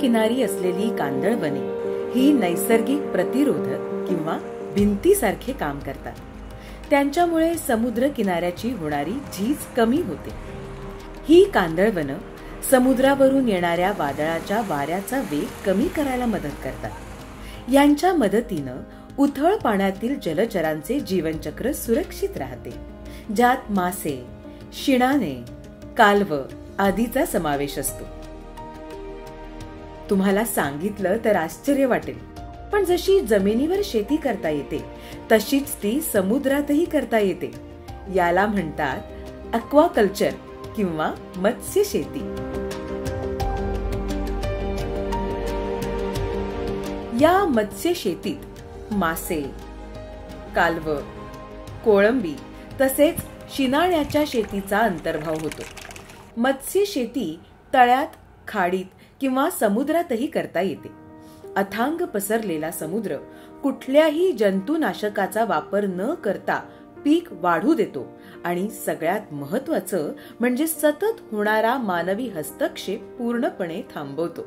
किनारी असलेली कांदळवने ही नैसर्गिक प्रतिरोधक किंवा भिंतीसारखे काम करतात. त्यांच्यामुळे समुद्र किनाऱ्याची होणारी झीज कमी होते. ही कांदळवनं समुद्रावरून येणाऱ्या वादळाच्या वाऱ्याचा वेग कमी करायला मदत करतात. यांच्या मदतीनं उथळ पाण्यातील जलचरांचे जीवनचक्र सुरक्षित राहते, ज्यात मासे, शिणाने, कालव आदीचा समावेश असतो. तुम्हाला सांगितलं तर आश्चर्य वाटेल, पण जशी जमिनीवर शेती करता येते तशीच ती समुद्रातही करता येते. याला म्हणतात अक्वाकल्चर किंवा मत्स्य शेती. या मत्स्य शेतीत मासे, कालव, कोळंबी तसेच शिनाण्याच्या शेतीचा अंतर्भाव होतो. मत्स्य शेती तळ्यात, खाडीत किंवा समुद्रातही करता येते. अथांग पसरलेला समुद्र कुठल्याही जंतुनाशकाचा वापर न करता पीक वाढू देतो आणि सगळ्यात महत्त्वाचं म्हणजे सतत होणारा मानवी हस्तक्षेप पूर्णपणे थांबवतो,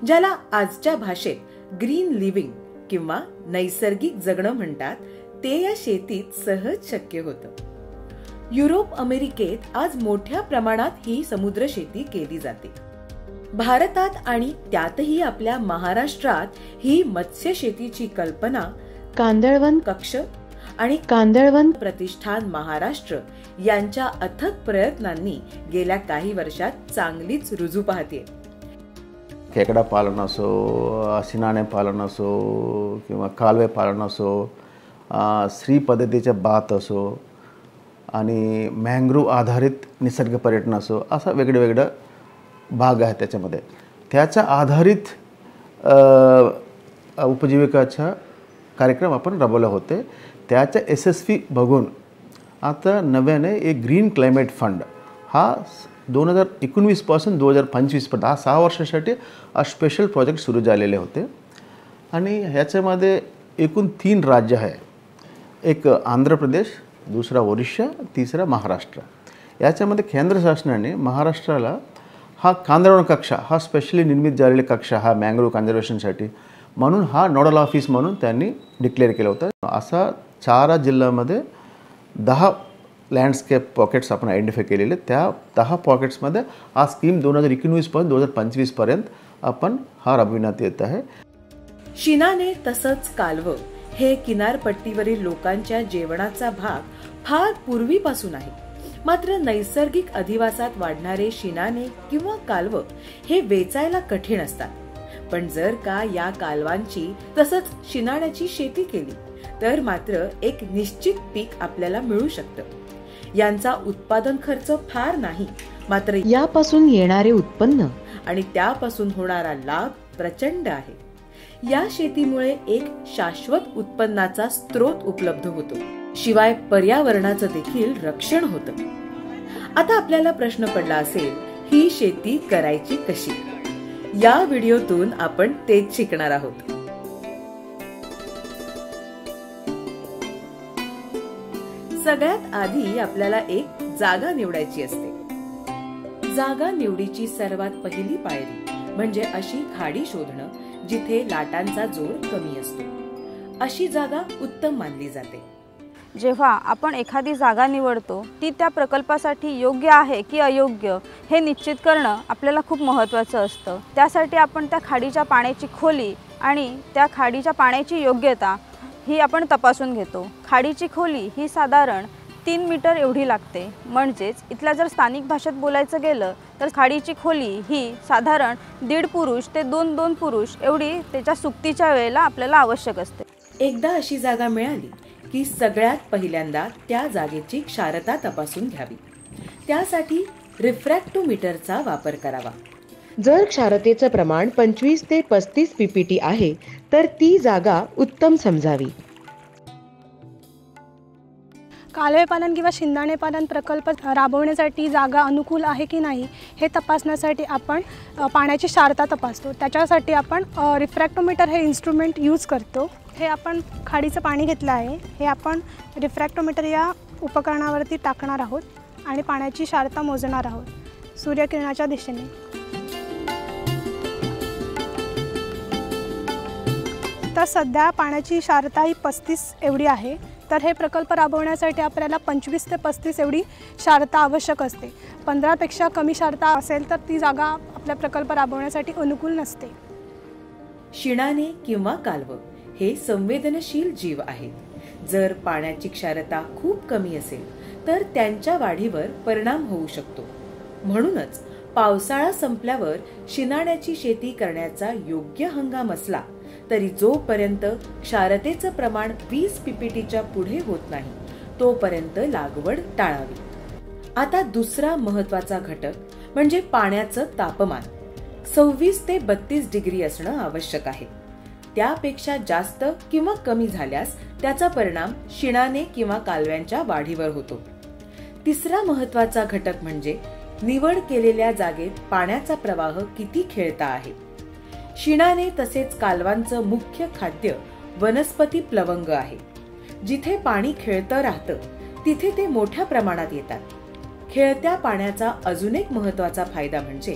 ज्याला आजच्या भाषेत ग्रीन लिव्हिंग किंवा नैसर्गिक जगणं म्हणतात. ते या शेतीत सहज शक्य होतं. युरोप, अमेरिकेत आज मोठ्या प्रमाणात ही समुद्र शेती केली जाते. भारतात आणि त्यातही आपल्या महाराष्ट्रात ही मत्स्य शेतीची कल्पना कांदळवन कक्ष आणि कांदळवन प्रतिष्ठान महाराष्ट्र यांच्या अथक प्रयत्नांनी गेल्या काही वर्षात चांगलीच रुजू पाहते. खेकडा पालन असो, शिनाणे पालन असो किंवा कालवे पालन असो, श्री पद्धतीचे बात असो आणि मँग्रोव्ह आधारित निसर्ग पर्यटन असो, असा वेगळं भाग आहे त्याच्यामध्ये. त्याच्या आधारित उपजीविकाचा कार्यक्रम आपण राबवले होते. त्याच्या यशस्वी बघून आता नव्याने एक ग्रीन क्लायमेट फंड हा 2019 पासून 2025 पर्यंत हा 6 वर्षासाठी स्पेशल प्रोजेक्ट सुरू झालेले होते. आणि ह्याच्यामध्ये एकूण 3 राज्य आहे. एक आंध्र प्रदेश, दुसरा ओरिसा, तिसरा महाराष्ट्र. याच्यामध्ये केंद्र शासनाने महाराष्ट्राला हा कांदळवन कक्षा हा स्पेशली निर्मित झालेला कक्षा हा मँग्रोव्ह कन्झर्वेशनसाठी म्हणून हा नोडल ऑफिस म्हणून त्यांनी डिक्लेअर केलं होतं. असा 4 जिल्ह्यामध्ये 10 लँडस्केप पॉकेट्स आपण आयडेंटिफाय केलेले. त्या 10 पॉकेट्समध्ये हा स्कीम 2019 पासून 2025 पर्यंत आपण हा राबविण्यात येत आहे. शिनाणे तसंच कालव हे किनारपट्टीवरील लोकांच्या जेवणाचा भाग फार पूर्वीपासून आहे. मात्र नैसर्गिक अधिवासात वाढणारे शिनाणे किंवा कालव हे वेचायला कठीण असतात. पण जर का या कालवांची तसंच शिनाण्याची शेती केली तर मात्र एक निश्चित पीक आपल्याला मिळू शकतं. यांचा उत्पादन खर्च फार नाही, मात्र यापासून येणारे उत्पन्न आणि त्यापासून होणारा लाभ प्रचंड आहे. या शेतीमुळे एक शाश्वत उत्पन्नाचा स्रोत उपलब्ध होतो, शिवाय पर्यावरणाचं देखील रक्षण होतं. आता आपल्याला प्रश्न पडला असेल, ही शेती करायची कशी? या व्हिडिओतून आपण तेच शिकणार आहोत. सगळ्यात आधी आपल्याला एक जागा निवडायची असते. जागा निवडीची सर्वात पहिली पायरी म्हणजे अशी खाडी शोधणं जिथे लाटांचा जोर कमी असतो. अशी जागा उत्तम मानली जाते. जेव्हा आपण एखादी जागा निवडतो ती त्या प्रकल्पासाठी योग्य आहे की अयोग्य हे निश्चित करणं आपल्याला खूप महत्त्वाचं असतं. त्यासाठी आपण त्या खाडीच्या पाण्याची खोली आणि त्या खाडीच्या पाण्याची योग्यता ही आपण तपासून घेतो. खाडीची खोली ही साधारण 3 मीटर एवढी लागते. म्हणजेच इथल्या जर स्थानिक भाषेत बोलायचं गेलं तर खाडीची खोली ही साधारण 1.5 पुरुष ते 2 पुरुष एवढी त्याच्या सुकतीच्या वेळेला आपल्याला आवश्यक असते. एकदा अशी जागा मिळाली की सगळ्यात पहिल्यांदा त्या जागेची क्षारता तपासून घ्यावी. त्यासाठी रिफ्रॅक्टोमीटरचा वापर करावा. जर क्षारतेचं प्रमाण 25 ते 35 ppt आहे तर ती जागा उत्तम समजावी. कालवे पालन किंवा शिंदाणे पालन प्रकल्प राबवण्यासाठी जागा अनुकूल आहे की नाही हे तपासण्यासाठी आपण पाण्याची क्षारता तपासतो. त्याच्यासाठी आपण रिफ्रॅक्टोमीटर हे इन्स्ट्रुमेंट यूज करतो. हे आपण खाडीचं पाणी घेतलं आहे, हे आपण रिफ्रॅक्टोमीटर या उपकरणावरती टाकणार आहोत आणि पाण्याची क्षारता मोजणार आहोत सूर्यकिरणाच्या दिशेने. तर सध्या पाण्याची क्षारता ही 35 एवढी आहे. तर हे प्रकल्प राबवण्यासाठी आपल्याला 25 ते 35 एवढी क्षारता आवश्यक असते. 15पेक्षा कमी क्षारता असेल तर ती जागा आपल्या प्रकल्प राबवण्यासाठी अनुकूल नसते. शिणाने किंवा कालवं हे संवेदनशील जीव आहेत. जर पाण्याची क्षारता खूप कमी असेल तर त्यांच्या वाढीवर परिणाम होऊ शकतो. म्हणूनच पावसाळा संपल्यावर शिणाण्याची शेती करण्याचा योग्य हंगाम असला तरी जोपर्यंत क्षारतेचं प्रमाण 20 पीपीटीच्या पुढे होत नाही तोपर्यंत लागवड टाळावी. आता दुसरा महत्त्वाचा घटक म्हणजे पाण्याचं तापमान 26 ते 32 डिग्री असणं आवश्यक आहे. त्यापेक्षा जास्त किंवा कमी झाल्यास त्याचा परिणाम शिणाने किंवा कालव्यांच्या वाढीवर होतो. तिसरा महत्त्वाचा घटक म्हणजे निवड केलेल्या जागेत पाण्याचा प्रवाह किती खेळता आहे. शिणाने तसेच कालवांचं मुख्य खाद्य वनस्पती प्लवंग आहे. जिथे पाणी खेळतं राहतं तिथे ते मोठ्या प्रमाणात येतात. खेळत्या पाण्याचा अजून एक महत्त्वाचा फायदा म्हणजे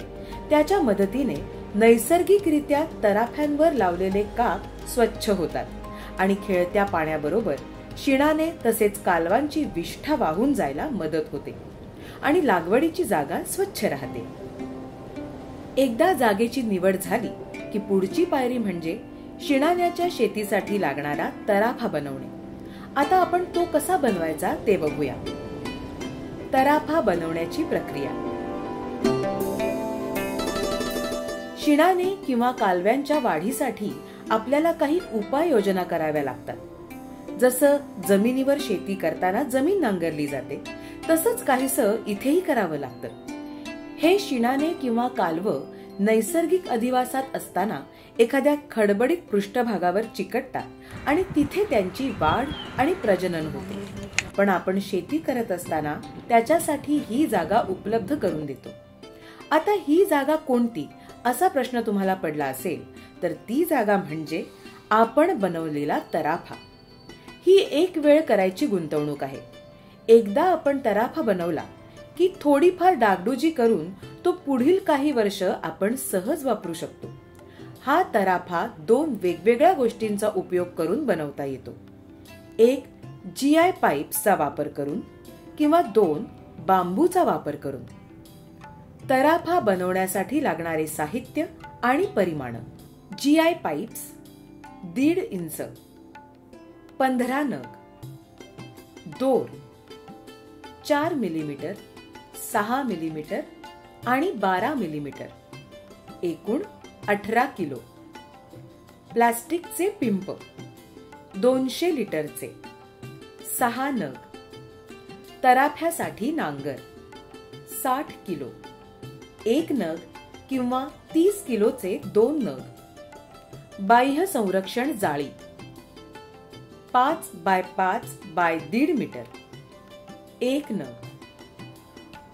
त्याच्या मदतीने नैसर्गिकरित्या तराफ्यांवर लावलेले काप स्वच्छ होतात आणि खेळत्या पाण्याबरोबर शिणाने तसेच कालवांची विष्ठा वाहून जायला मदत होते आणि लागवडीची जागा स्वच्छ राहते. एकदा जागेची निवड झाली की पुढची पायरी म्हणजे शिणाण्याच्या शेतीसाठी लागणारा तराफा बनवणे. आता आपण तो कसा बनवायचा ते बघूया. तराफा बनवण्याची प्रक्रिया. शिणाने किंवा कालव्यांच्या वाढीसाठी आपल्याला काही उपाययोजना कराव्या लागतात. जसं जमिनीवर शेती करताना जमीन नांगरली जाते तसंच काहीसं इथेही करावं लागतं. हे शिणाने किंवा कालवं नैसर्गिक अधिवासात असताना एखाद्या खडबडीत पृष्ठभागावर चिकटतात आणि तिथे त्यांची वाढ आणि प्रजनन होते. पण आपण शेती करत असताना त्याच्यासाठी ही जागा उपलब्ध करून देतो. आता ही जागा कोणती असा प्रश्न तुम्हाला पडला असेल तर ती जागा म्हणजे आपण बनवलेला तराफा. ही एक वेळ करायची गुंतवणूक आहे. एकदा आपण तराफा बनवला की थोडीफार डागडुजी करून तो पुढील काही वर्ष आपण सहज वापरू शकतो. हा तराफा 2 वेगवेगळ्या गोष्टींचा उपयोग करून बनवता येतो. एक GI पाईप्सचा वापर करून किंवा 2 बांबूचा वापर करून. तराफा बनवण्यासाठी लागणारे साहित्य आणि परिमाण. GI पाईप्स 1.5 इंच, 15 नग, दोर 4 मिलीमीटर, 6 मिलीमीटर आणि 12 मिलीमीटर, एकूण 18 किलो. प्लास्टिकचे पिंप 200 लिटरचे, 6 नग. तराफ्यासाठी नांगर 60 किलो, 1 नग किंवा 30 किलोचे 2 नग. बाह्य संरक्षण जाळी 5 बाय 5 बाय 1.5 मीटर, 1 नग.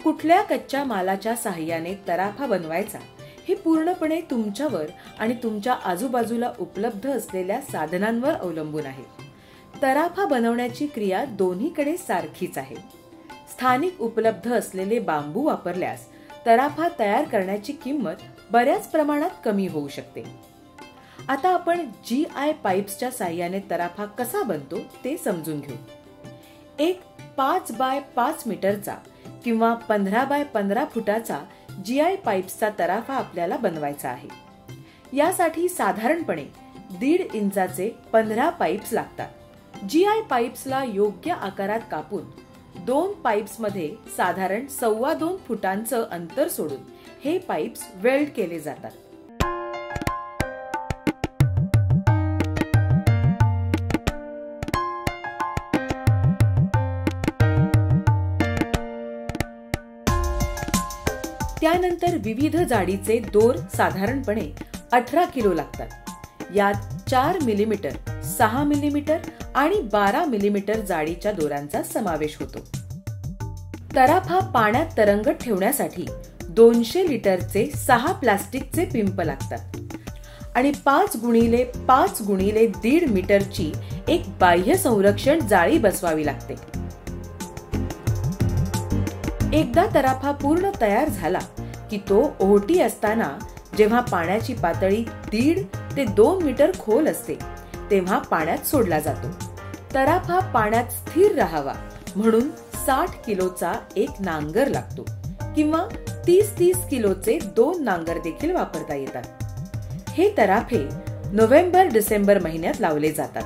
कुठल्या कच्च्या मालाच्या साहाय्याने तराफा बनवायचा हे पूर्णपणे तुमच्यावर आणि तुमच्या आजूबाजूला उपलब्ध असलेल्या साधनांवर अवलंबून आहे. तराफा बनवण्याची क्रिया दोन्हीकडे सारखीच आहे. स्थानिक उपलब्ध असलेले बांबू वापरल्यास तराफा तयार करण्याची किंमत बऱ्याच प्रमाणात कमी होऊ शकते. आता आपण GI पाईप्सच्या साहाय्याने तराफा कसा बनतो ते समजून घेऊ. एक 5 बाय 5 मीटरचा किंवा 15 बाय 15 फुटाचा GI पाईप्सचा तराफा आपल्याला बनवायचा आहे. यासाठी साधारणपणे 1.5 इंचाचे 15 पाईप्स लागतात. GI पाईप्सला योग्य आकारात कापून 2 पाईप्समध्ये साधारण 2.25 फुटांचं अंतर सोडून हे पाईप्स वेल्ड केले जातात. त्यानंतर विविध जाडीचे दोर साधारणपणे 18 किलो लागतात. यात 4 मिलीमीटर, 6 मिलीमीटर आणि 12 मिलीमीटर जाडीच्या दोरांचा समावेश होतो. तराफा पाण्यात तरंगत ठेवण्यासाठी 200 लिटरचे 6 प्लास्टिकचे पिंप लागतात आणि 5 गुणिले 5 गुणिले 1.5 मीटरची एक बाह्य संरक्षण जाळी बसवावी लागते. एकदा तराफा पूर्ण तयार झाला की तो ओहोटी असताना जेव्हा पाण्याची पातळी 1.5 ते 2 मीटर खोल असते तेव्हा पाण्यात सोडला जातो. तराफा पाण्यात स्थिर राहावा म्हणून 60 किलोचा एक नांगर लागतो किंवा 30-30 किलोचे 2 नांगर देखील वापरता येतात. हे तराफे नोव्हेंबर-डिसेंबर महिन्यात लावले जातात.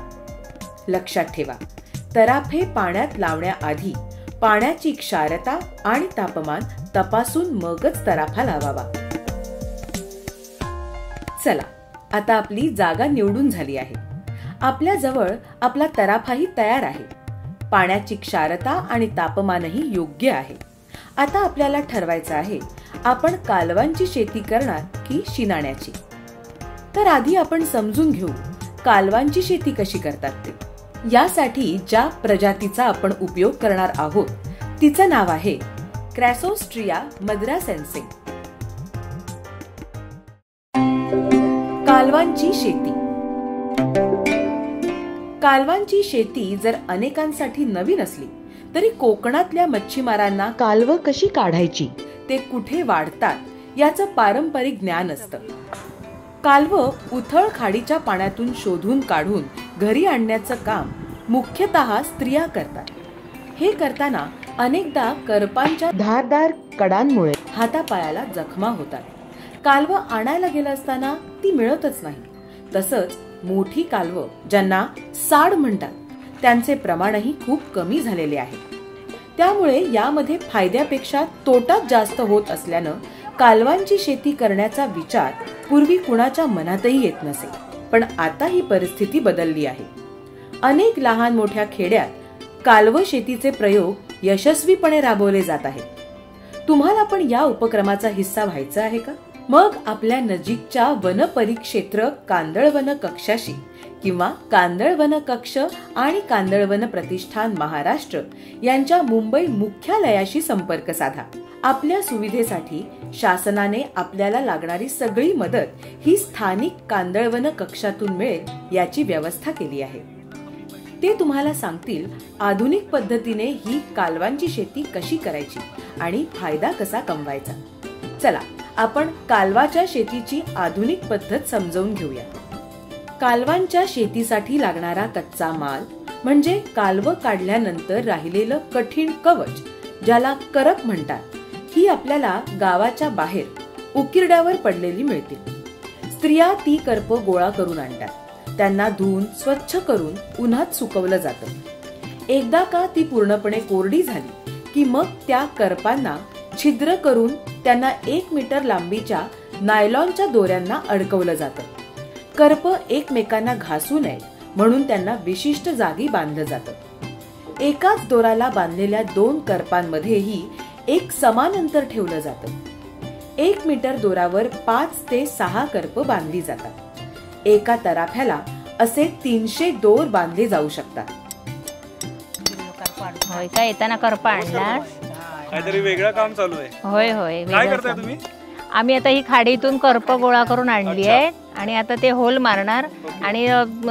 लक्षात ठेवा, तराफे पाण्यात लावण्याआधी पाण्याची क्षारता आणि तापमान तपासून मगच तराफा लावावा. चला, आता आपली जागा निवडून झाली आहे. आपल्या जवळ आपला तराफाही तयार आहे. पाण्याची क्षारता आणि तापमानही योग्य आहे. आता आपल्याला ठरवायचं आहे, आपण कालवांची शेती करणार की शिनाण्याची. तर आधी आपण समजून घेऊ कालवांची शेती कशी करतात ते. यासाठी ज्या प्रजातीचा आपण उपयोग करणार आहोत तिचं नाव आहे क्रॅसोस्ट्रिया मद्रासेन्से. कालवांची शेती. कालवांची शेती जर अनेकांसाठी नवीन असली तरी कोकणातल्या मच्छीमारांना कालवं कशी काढायची, ते कुठे वाढतात याचं पारंपरिक ज्ञान असतं. कालवं उथळ खाडीच्या पाण्यातून शोधून काढून घरी आणण्याचं काम मुख्यतः स्त्रिया करतात. हे करताना अनेकदा करपांच्या धारदार कडांमुळे हातापायाला जखमा होतात. कालवं आणायला गेलं असताना ती मिळतच नाही. तसंच मोठी कालवं, ज्यांना साड म्हणतात, त्यांचे प्रमाणही खूप कमी झालेले आहे. त्यामुळे यामध्ये फायद्यापेक्षा तोटाच जास्त होत असल्यानं कालवांची शेती करण्याचा विचार पूर्वी कुणाच्या मनातही येत नसे. पण आता ही परिस्थिती बदलली आहे. अनेक लहान मोठ्या खेड्यात कालव शेतीचे प्रयोग यशस्वीपणे राबवले जात आहेत. तुम्हाला पण या उपक्रमाचा हिस्सा व्हायचा आहे का? मग आपल्या नजीकच्या वन परिक्षेत्र कांदळवन कक्षाशी किंवा कांदळवन कक्ष आणि कांदळवन प्रतिष्ठान महाराष्ट्र यांच्या मुंबई मुख्यालयाशी संपर्क साधा. आपल्या सुविधेसाठी शासनाने आपल्याला लागणारी सगळी मदत ही स्थानिक कांदळवन कक्षातून मिळेल याची व्यवस्था केली आहे. ते तुम्हाला सांगतील आधुनिक पद्धतीने ही कालवांची शेती कशी करायची आणि फायदा कसा कमवायचा. चला, आपण कालवाच्या शेतीची आधुनिक पद्धत समजावून घेऊया. कालवांच्या शेतीसाठी लागणारा कच्चा माल म्हणजे कालव काढल्यानंतर राहिलेलं कठीण कवच, ज्याला करप म्हणतात, ही आपल्याला गावाच्या बाहेर उकिरड्यावर पडलेली मिळते. स्त्रिया ती करप गोळा करून आणतात. त्यांना धुवून स्वच्छ करून उन्हात सुकवलं जातं. एकदा का ती पूर्णपणे कोरडी झाली की मग त्या करपांना छिद्र करून त्यांना 1 मीटर लांबीच्या नायलॉनच्या दोऱ्यांना अडकवलं जातं. करप एकमेकांना घासू नये म्हणून त्यांना विशिष्ट जागी बांधलं जातं. एकाच दोराला बांधलेल्या 2 करपांमध्येही एक समान अंतर ठेवलं जातं. 1 मीटर दोरावर 5 ते 6 करप बांधली जातात. एका तराफ्याला असे 300 दोर बांधले जाऊ शकतात. होय का, येताना करपा आणला काहीतरी वेगळं काम चालू आहे. होय होय. काय करताय तुम्ही? आम्ही आता ही खाडीतून करप गोळा करून आणली आहे आणि आता ते होल मारणार आणि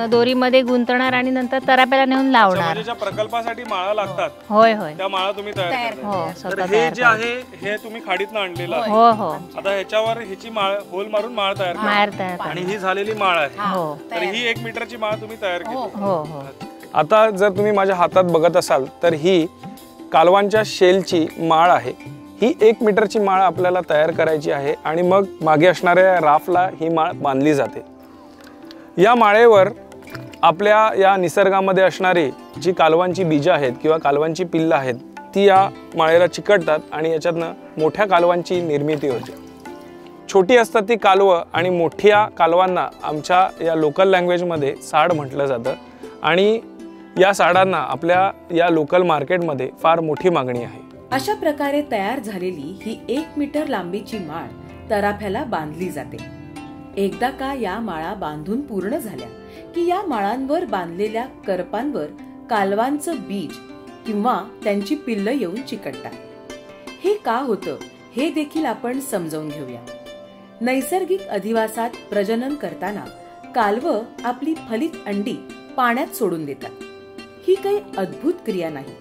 दोरीमध्ये गुंतणार आणि नंतर तराप्याला नेऊन लावणार. ज्या प्रकल्पासाठी माळा लागतात, होय होय, त्या माळा तुम्ही तयार करताय. हो, तर स्वतः हे जे आहे हे तुम्ही खाडीतनं आणलेलं आहे. हो हो. आता ह्याच्यावर ह्याची माळ होल मारून माळ तयार करताय आणि ही झालेली माळ आहे. हो, तर ही 1 मीटरची माळ तुम्ही तयार केली. हो हो. आता जर तुम्ही माझ्या हातात बघत असाल तर ही कालवांच्या शेलची माळ आहे. ही 1 मीटरची माळ आपल्याला तयार करायची आहे आणि मग मागे असणाऱ्या राफला ही माळ बांधली जाते. या माळेवर आपल्या या निसर्गामध्ये असणारी जी कालवांची बीजं आहेत किंवा कालवांची पिल्लं आहेत ती या माळेला चिकटतात आणि याच्यातनं मोठ्या कालवांची निर्मिती होते. छोटी असतात ती कालवं आणि मोठ्या कालवांना आमच्या या लोकल लँग्वेजमध्ये साड म्हटलं जातं आणि या साडांना आपल्या या लोकल मार्केटमध्ये फार मोठी मागणी आहे. अशा प्रकारे तयार झालेली ही 1 मीटर लांबीची माळ तराफ्याला बांधली जाते. एकदा का या माळा बांधून पूर्ण झाल्या की या माळांवर बांधलेल्या करपांवर कालवांचं बीज किंवा त्यांची पिल्लं येऊन चिकटतात. हे का होतं हे देखील आपण समजावून घेऊया. नैसर्गिक अधिवासात प्रजनन करताना कालवं आपली फलित अंडी पाण्यात सोडून देतात. ही काही अद्भुत क्रिया नाही.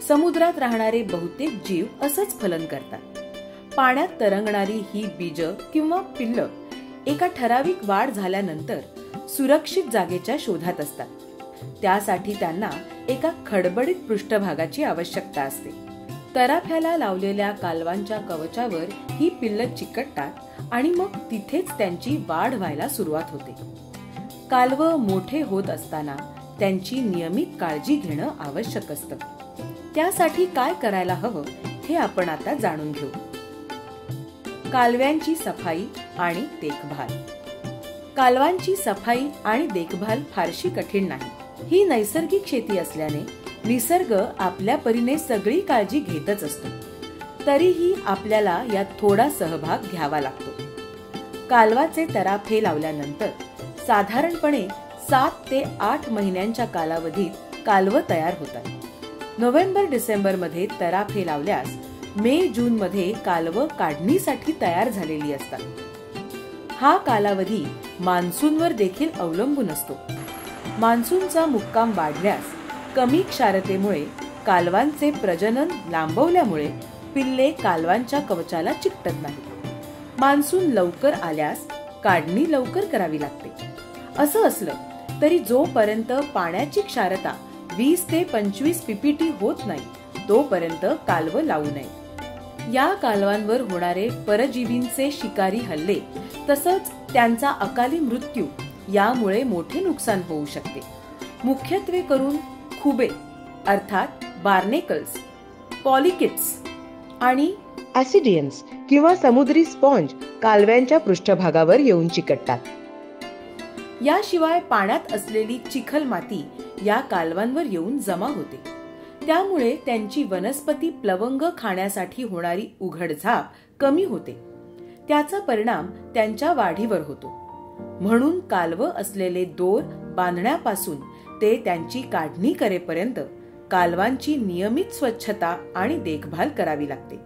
समुद्रात राहणारे बहुतेक जीव असंच फलन करतात. पाण्यात तरंगणारी ही बीज किंवा पिल्लं एका ठराविक वाढ झाल्यानंतर सुरक्षित जागेच्या शोधात असतात. त्यासाठी त्यांना एका खडबडीत पृष्ठभागाची आवश्यकता असते. तराफ्याला लावलेल्या कालवांच्या कवचावर ही पिल्लं चिकटतात आणि मग तिथेच त्यांची वाढ व्हायला सुरुवात होते. कालवं मोठे होत असताना त्यांची नियमित काळजी घेणं आवश्यक असतं. त्यासाठी काय करायला हवं हे आपण आता जाणून घेऊ. कालव्यांची सफाई आणि देखभाल. कालवांची सफाई आणि देखभाल फारशी कठीण नाही. ही नैसर्गिक शेती असल्याने निसर्ग आपल्या परीने सगळी काळजी घेतच असतो. तरीही आपल्याला यात थोडा सहभाग घ्यावा लागतो. कालवाचे तराफे लावल्यानंतर साधारणपणे 7 ते 8 महिन्यांच्या कालावधीत कालवं तयार होतात. नोव्हेंबर-डिसेंबर मध्ये तराफे लावल्यास मे-जून मध्ये कालवं काढणीसाठी तयार झालेली असतात. हा कालावधी मान्सूनवर देखील अवलंबून असतो. मान्सूनचा मुक्काम वाढल्यास कमी क्षारतेमुळे कालवांचे प्रजनन लांबवल्यामुळे पिल्ले कालवांच्या कवचाला चिकटत नाही. मान्सून लवकर आल्यास काढणी लवकर करावी लागते. असं असलं तरी जोपर्यंत पाण्याची क्षारता 20 ते 25 ppt होत नाही तोपर्यंत कालवं लावू नये. या कालवांवर होणारे परजीवींचे शिकारी हल्ले तसंच त्यांचा अकाली मृत्यू यामुळे मोठे नुकसान होऊ शकते. मुख्यत्वे करून खुबे अर्थात बार्नेकल्स, पॉलिकिट्स आणि ऍसिडियन्स किंवा समुद्री स्पॉन्ज कालव्यांच्या पृष्ठभागावर येऊन चिकटतात. याशिवाय पाण्यात असलेली चिखल माती या कालवांवर येऊन जमा होते. त्यामुळे त्यांची वनस्पती प्लवंग खाण्यासाठी होणारी उघडझाप कमी होते. त्याचा परिणाम त्यांच्या वाढीवर होतो. म्हणून कालवं असलेले दोर बांधण्यापासून ते त्यांची काढणी करेपर्यंत कालवांची नियमित स्वच्छता आणि देखभाल करावी लागते.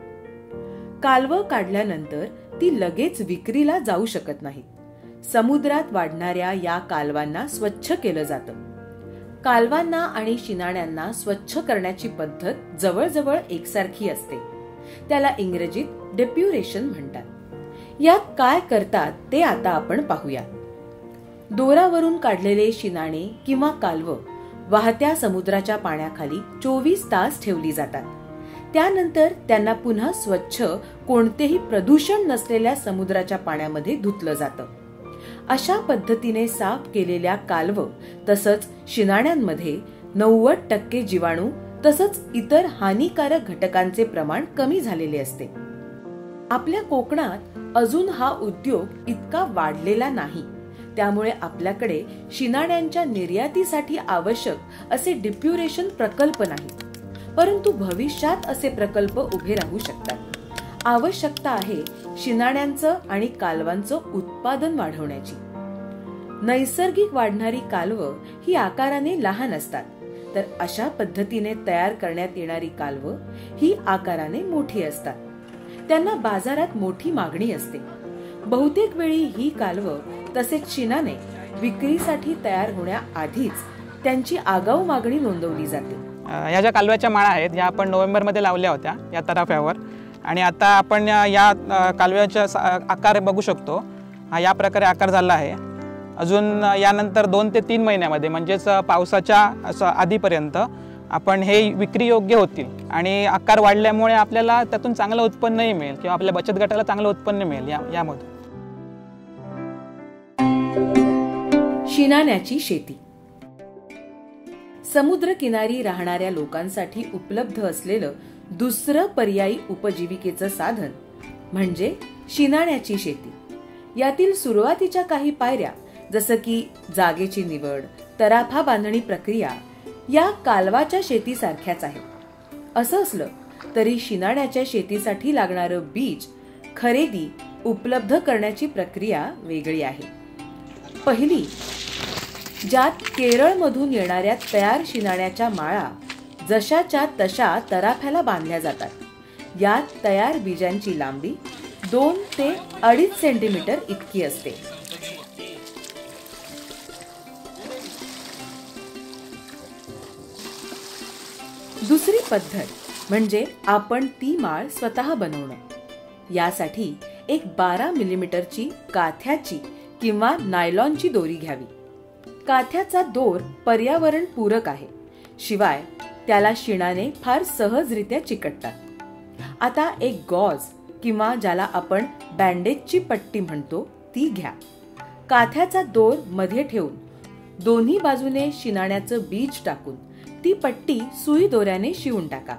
कालवं काढल्यानंतर ती लगेच विक्रीला जाऊ शकत नाहीत. समुद्रात वाढणाऱ्या या कालवांना स्वच्छ केलं जातं. कालवांना आणि शिनाण्यांना स्वच्छ करण्याची पद्धत जवळजवळ एकसारखी असते. त्याला इंग्रजीत डेप्युरेशन म्हणतात. यात काय करतात ते आता आपण पाहूया. दोरावरून काढलेले शिनाणे किंवा कालवं वाहत्या समुद्राच्या पाण्याखाली 24 तास ठेवली जातात. त्यानंतर त्यांना पुन्हा स्वच्छ कोणतेही प्रदूषण नसलेल्या समुद्राच्या पाण्यामध्ये धुतलं जातं. अशा पद्धतीने साफ केलेल्या कालवं तसंच शिनाण्यांमध्ये 90% जीवाणू तसंच इतर हानिकारक घटकांचे प्रमाण कमी झालेले असते. आपल्या कोकणात अजून हा उद्योग इतका वाढलेला नाही. त्यामुळे आपल्याकडे शिनाण्यांच्या निर्यातीसाठी आवश्यक असे डिप्युरेशन प्रकल्प नाही. परंतु भविष्यात असे प्रकल्प उभे राहू शकतात. आवश्यकता आहे शिनाण्यांचं आणि कालवांचं उत्पादन वाढवण्याची. नैसर्गिक वाढणारी कालवं ही आकाराने लहान असतात, तर अशा पद्धतीने तयार करण्यात येणारी कालवं ही आकाराने मोठी असतात. त्यांना बाजारात मोठी मागणी असते. बहुतेक वेळी ही कालवं तसेच शिनाणे विक्रीसाठी तयार होण्याआधीच त्यांची आगाऊ मागणी नोंदवली जाते. या ज्या कालव्याच्या माळा आहेत या आपण नोव्हेंबरमध्ये लावल्या होत्या या तराफ्यावर, आणि आता आपण या कालव्याचा आकार बघू शकतो. हा या प्रकारे आकार झाला आहे. अजून यानंतर 2 ते 3 महिन्यामध्ये म्हणजेच पावसाच्या आधीपर्यंत आपण हे विक्री योग्य होतील आणि आकार वाढल्यामुळे आपल्याला त्यातून चांगलं उत्पन्नही मिळेल किंवा आपल्या बचत गटाला चांगलं उत्पन्न मिळेल. यामधून शिनाण्याची शेती. समुद्र किनारी राहणाऱ्या लोकांसाठी उपलब्ध असलेलं दुसरं पर्यायी उपजीविकेचं साधन म्हणजे शिनाण्याची शेती. यातील सुरुवातीच्या काही पायऱ्या जसं की जागेची निवड, तराफा बांधणी प्रक्रिया या कालवाच्या शेतीसारख्याच आहेत. असं असलं तरी शिनाण्याच्या शेतीसाठी लागणारं बीज खरेदी उपलब्ध करण्याची प्रक्रिया वेगळी आहे. पहिली, ज्यात केरळमधून येणाऱ्या तयार शिनाण्याच्या माळा जशाच्या तशा तराफ्याला बांधल्या जातात. यात तयार बीजांची लांबी 2 ते 2.5 सेंटीमीटर इतकी असते. दुसरी पद्धत म्हणजे आपण ती माळ स्वतः बनवणं. यासाठी एक 12 मिलीमीटरची काथ्याची किंवा नायलॉनची दोरी घ्यावी. काथ्याचा दोर पर्यावरण पूरक आहे, शिवाय त्याला शिणाने फार सहजरित्या चिकटतात. आता एक गॉज किंवा ज्याला आपण बँडेजची पट्टी म्हणतो ती घ्या. काथ्याचा दोर मध्ये ठेवून दोन्ही बाजूने शिणाण्याचं बीज टाकून ती पट्टी सुई दोऱ्याने शिवून टाका.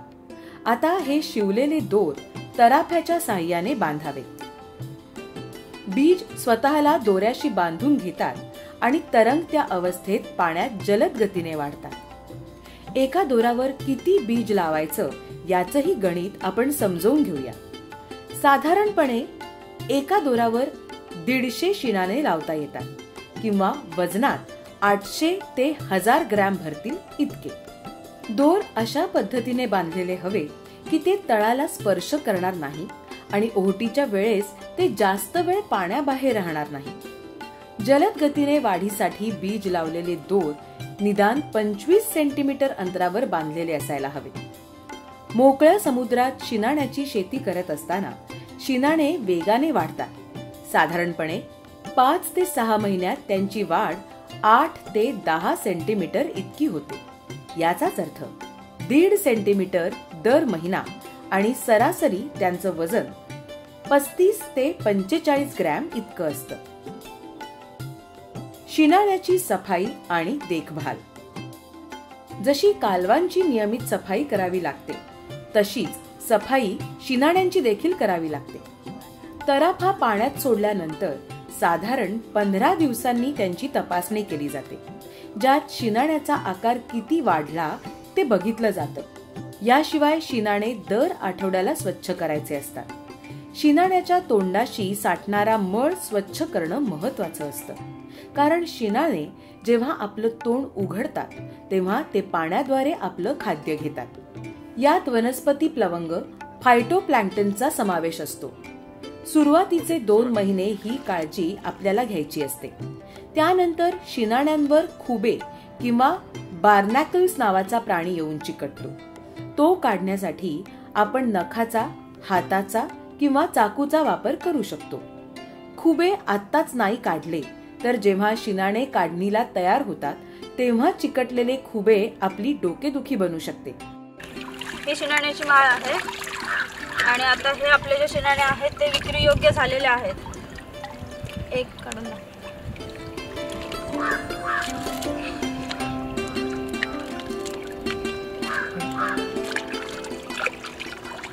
आता हे शिवलेले दोर तराफ्याच्या साहाय्याने बांधावे. बीज स्वतःला दोऱ्याशी बांधून घेतात आणि तरंगत्या अवस्थेत पाण्यात जलद गतीने वाढतात. एका दोरावर किती बीज लावायचं याचंही गणित आपण समजून घेऊया. साधारणपणे एका दोरावर 150 शिणाने लावता येतात किंवा वजनात 800 ते 1000 ग्रॅम भरतील इतके. दोर अशा पद्धतीने बांधलेले हवे की ते तळाला स्पर्श करणार नाही आणि ओहोटीच्या वेळेस ते जास्त वेळ पाण्याबाहेर राहणार नाही. जलद गतीने वाढीसाठी बीज लावलेले दोर निदान 25 सेंटीमीटर अंतरावर बांधलेले असायला हवे. मोकळ्या समुद्रात शिणाण्याची शेती करत असताना शिणाणे वेगाने वाढतात. साधारणपणे 5 ते 6 महिन्यात त्यांची वाढ 8 ते 10 सेंटीमीटर इतकी होते. याचाच अर्थ 1.5 सेंटीमीटर दर महिना आणि सरासरी त्यांचं वजन 35 ते 45 ग्रॅम इतकं असतं. शिणाण्याची सफाई आणि देखभाल. जशी कालवांची नियमित सफाई करावी लागते तशीच सफाई शिणाण्यांची देखील करावी लागते. तराफा पाण्यात सोडल्यानंतर साधारण 15 दिवसांनी त्यांची तपासणी केली जाते, ज्यात शिणाण्याचा आकार किती वाढला ते बघितलं जातं. याशिवाय शिणाणे दर आठवड्याला स्वच्छ करायचे असतात. शिणाण्याच्या तोंडाशी साठणारा मळ स्वच्छ करणं महत्वाचं असतं, कारण शिणाणे जेव्हा आपलं तोंड उघडतात तेव्हा ते पाण्याद्वारे आपलं खाद्य घेतात. यात वनस्पती प्लवंग फायटोप्लॅंक्टनचा समावेश असतो. सुरुवातीचे 2 महिने ही काळजी आपल्याला घ्यायची असते. त्यानंतर शिणाण्यांवर खुबे किंवा बार्नॅकल्स नावाचा प्राणी येऊन चिकटतो. तो काढण्यासाठी आपण नखाचा, हाताचा किंवा चाकूचा वापर करू शकतो. खुबे आत्ताच नाही काढले तर जेव्हा शिणाणे काढणीला तयार होतात तेव्हा चिकटलेले खुबे आपली डोकेदुखी बनू शकते. ही शिणाण्याची माळ आहे आणि आता हे आपले जे शिणाणे आहेत ते विक्री योग्य झालेले आहेत. एक काढून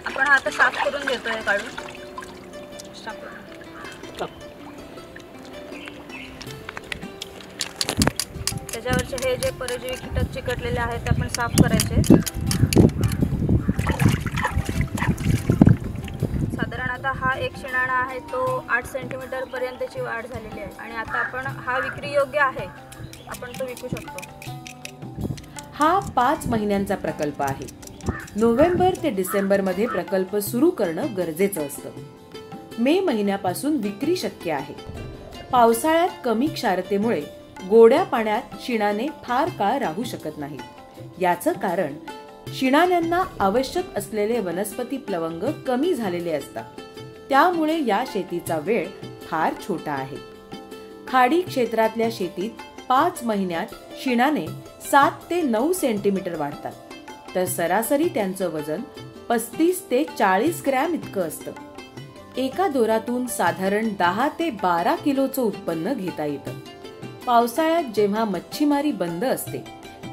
आपण आता साफ करून घेतोय काढून. त्याच्यावरचे हे जे परजीवी कीटक चिकटलेले आहेत ते आपण साफ करायचे. साधारण आता हा एक शिणाणा आहे तो 8 सेंटीमीटर पर्यंतची वाढ झालेली आहे आणि आता आपण हा विक्री योग्य आहे, आपण तो विकू शकतो. हा 5 महिन्यांचा प्रकल्प आहे. नोव्हेंबर ते डिसेंबर मध्ये प्रकल्प सुरू करणं गरजेचं असतं. मे महिन्यापासून विक्री शक्य आहे. पावसाळ्यात कमी क्षारतेमुळे गोड्या पाण्यात शिणाणे फार काळ राहू शकत नाही. याचं कारण शिणाण्यांना आवश्यक असलेले वनस्पती प्लवंग कमी झालेले असतात. त्यामुळे या शेतीचा वेळ फार छोटा आहे. खाडी क्षेत्रातल्या शेतीत 5 महिन्यात शिणाणे 7 ते 9 सेंटीमीटर वाढतात, तर सरासरी त्यांचं वजन 35 ते 40 ग्रॅम इतकं असतं. एका दोरातून साधारण 10 ते 12 किलोचं उत्पन्न घेता येतं. पावसाळ्यात जेव्हा मच्छीमारी बंद असते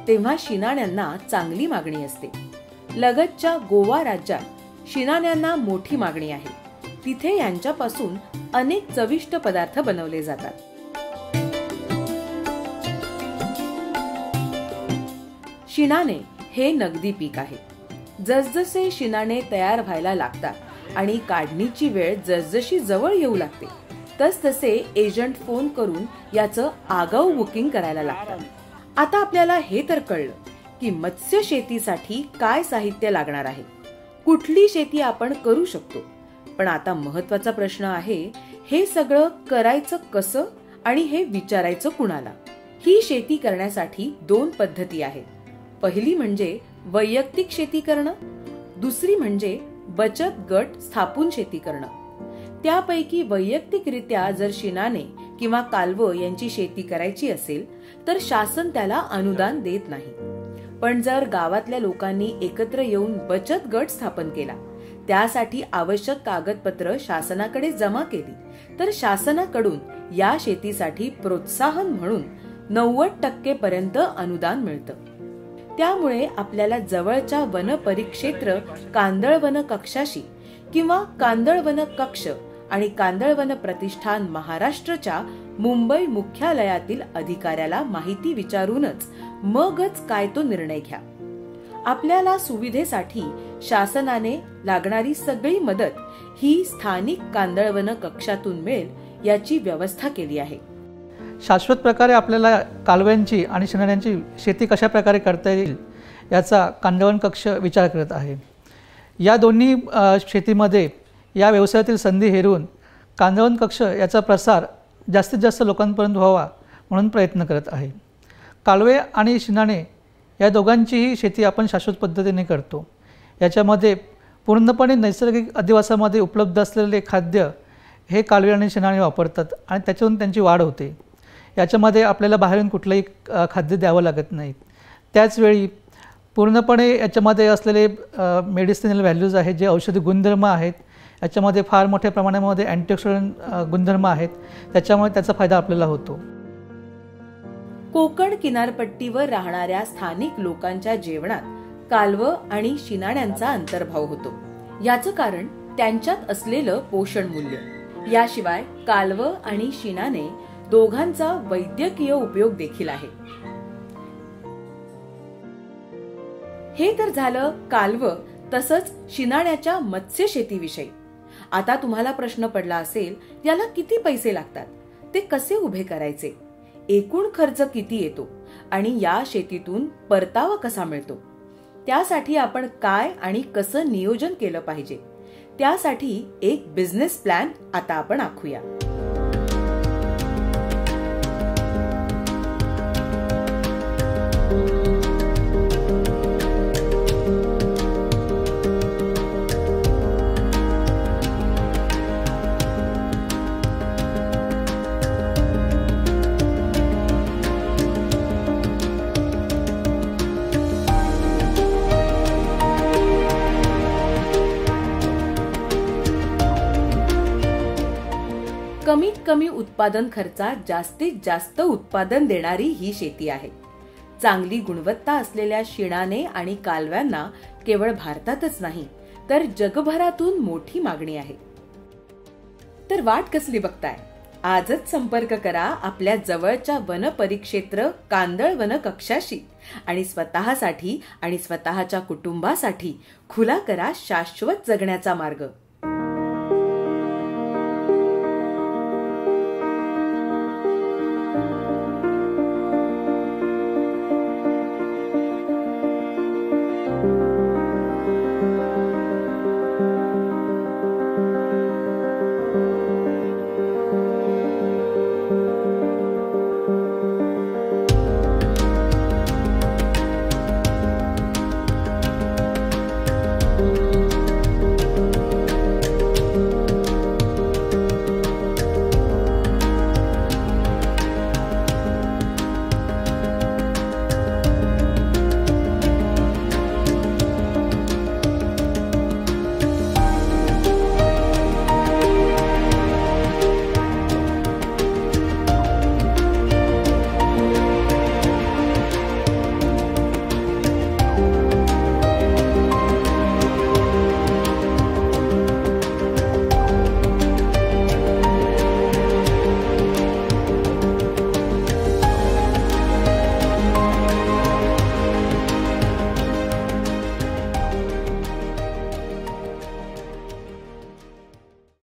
तेव्हा शिणाण्यांना चांगली मागणी असते. लगतच्या गोवा राज्यात शिणाण्यांना मोठी मागणी आहे. तिथे यांच्यापासून अनेक चविष्ट पदार्थ बनवले जातात. शिणाणे हे नगदी पीक आहे. जसजसे शिणाणे तयार व्हायला लागतात आणि काढणीची वेळ जसजशी जवळ येऊ लागते तसतसे एजंट फोन करून याचं आगाऊ बुकिंग करायला लागतात. आता आपल्याला हे तर कळलं की मत्स्य शेतीसाठी काय साहित्य लागणार आहे, कुठली शेती आपण करू शकतो. पण आता महत्वाचा प्रश्न आहे, हे सगळं करायचं कसं आणि हे विचारायचं कुणाला. ही शेती करण्यासाठी 2 पद्धती आहेत. पहिली म्हणजे वैयक्तिक शेती करणं, दुसरी म्हणजे बचत गट स्थापून शेती करणं. त्यापैकी वैयक्तिकरित्या जर शिणाणे किंवा कालवं यांची शेती करायची असेल तर शासन त्याला अनुदान देत नाही. पण जर गावातल्या लोकांनी एकत्र येऊन बचत गट स्थापन केला, त्यासाठी आवश्यक कागदपत्र शासनाकडे जमा केली तर शासनाकडून या शेतीसाठी प्रोत्साहन म्हणून 90% पर्यंत अनुदान मिळतं. त्यामुळे आपल्याला जवळच्या वन परिक्षेत्र कांदळवन कक्षाशी किंवा कांदळवन कक्ष आणि कांदळवन प्रतिष्ठान महाराष्ट्रच्या मुंबई मुख्यालयातील अधिकाऱ्याला माहिती विचारूनच मगच काय तो निर्णय घ्या. आपल्याला सुविधेसाठी शासनाने लागणारी सगळी मदत ही स्थानिक कांदळवन कक्षातून मिळेल याची व्यवस्था केली आहे. शाश्वत प्रकारे आपल्याला कालव्यांची आणि शिणाण्यांची शेती कशा प्रकारे करता येईल याचा कांदळवन कक्ष विचार करत आहे. या दोन्ही शेतीमध्ये या व्यवसायातील संधी हेरून कांदळवन कक्ष याचा प्रसार जास्तीत जास्त लोकांपर्यंत व्हावा म्हणून प्रयत्न करत आहे. कालवे आणि शिणाणे या दोघांचीही शेती आपण शाश्वत पद्धतीने करतो. याच्यामध्ये पूर्णपणे नैसर्गिक अधिवासामध्ये उपलब्ध असलेले खाद्य हे कालवे आणि शिणाणे वापरतात आणि त्याच्यातून त्यांची वाढ होते. याच्यामध्ये आपल्याला बाहेरून कुठलंही खाद्य द्यावं लागत नाही. त्याचवेळी पूर्णपणे याच्यामध्ये असलेले मेडिसिनल व्हॅल्यूज आहेत, जे औषधी गुणधर्म आहेत, याच्यामध्ये फार मोठ्या प्रमाणामध्ये अँटीऑक्सिडंट गुणधर्म आहेत, त्याच्यामुळे त्याचा फायदा आपल्याला होतो. कोकण किनारपट्टीवर राहणाऱ्या स्थानिक लोकांच्या जेवणात कालवं आणि शिणाण्यांचा अंतर्भाव होतो. याचं कारण त्यांच्यात असलेलं पोषण मूल्य. याशिवाय कालवं आणि शिणाणे दोघांचा वैद्यकीय उपयोग देखील आहे. हे तर झालं कालवं तसंच शिणाण्याच्या मत्स्य शेतीविषयी. आता तुम्हाला प्रश्न पडला असेल, याला किती पैसे लागतात, ते कसे उभे करायचे, एकूण खर्च किती येतो आणि या शेतीतून परतावा कसा मिळतो, त्यासाठी आपण काय आणि कसं नियोजन केलं पाहिजे, त्यासाठी एक बिझनेस प्लॅन आता आपण आखूया. कमीत कमी उत्पादन खर्चात जास्तीत जास्त उत्पादन देणारी ही शेती आहे. चांगली गुणवत्ता असलेल्या शिणाणे आणि कालव्यांना केवळ भारतातच नाही तर जगभरातून मोठी मागणी आहे. तर वाट कसली बघताय? आजच संपर्क करा आपल्या जवळच्या वन परिक्षेत्र कांदळवन कक्षाशी आणि स्वतःसाठी आणि स्वतःच्या कुटुंबासाठी खुला करा शाश्वत जगण्याचा मार्ग.